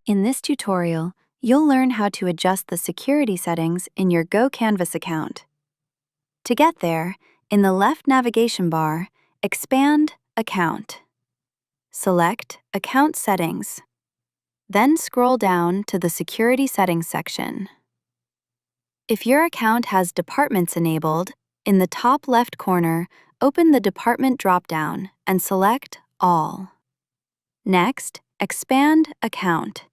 In this tutorial, you'll learn how to adjust the security settings in your GoCanvas account. To get there, in the left navigation bar, expand Account. Select Account Settings. Then scroll down to the Security Settings section. If your account has Departments enabled, in the top left corner, open the Department dropdown and select All. Next, expand Account.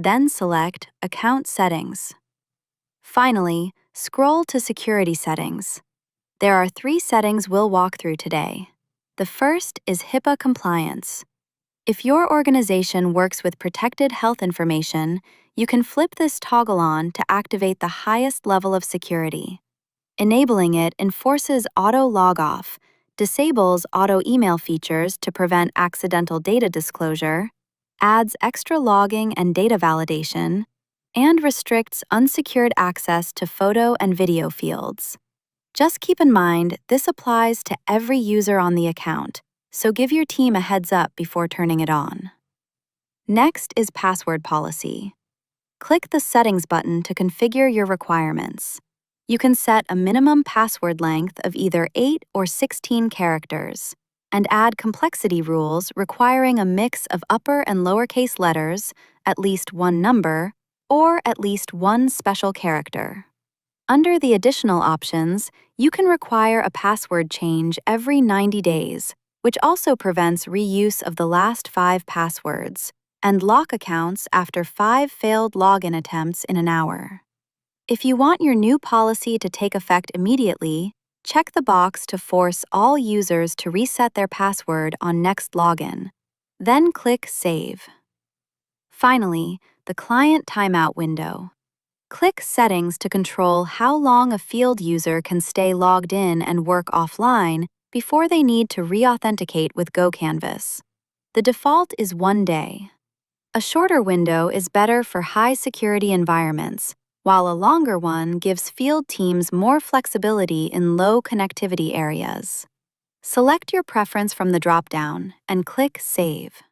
Then select Account Settings. Finally, scroll to Security Settings. There are 3 settings we'll walk through today. The first is HIPAA Compliance. If your organization works with protected health information, you can flip this toggle on to activate the highest level of security. Enabling it enforces auto log-off, disables auto email features to prevent accidental data disclosure, adds extra logging and data validation, and restricts unsecured access to photo and video fields. Just keep in mind, this applies to every user on the account, so give your team a heads up before turning it on. Next is Password Policy. Click the Settings button to configure your requirements. You can set a minimum password length of either 8 or 16 characters, and add complexity rules requiring a mix of upper and lowercase letters, at least 1 number, or at least 1 special character. Under the additional options, you can require a password change every 90 days, which also prevents reuse of the last 5 passwords, and lock accounts after 5 failed login attempts in an hour. If you want your new policy to take effect immediately, check the box to force all users to reset their password on next login. Then click Save. Finally, the Client Timeout window. Click Settings to control how long a field user can stay logged in and work offline before they need to re-authenticate with GoCanvas. The default is 1 day. A shorter window is better for high-security environments, while a longer one gives field teams more flexibility in low connectivity areas. Select your preference from the drop-down and click Save.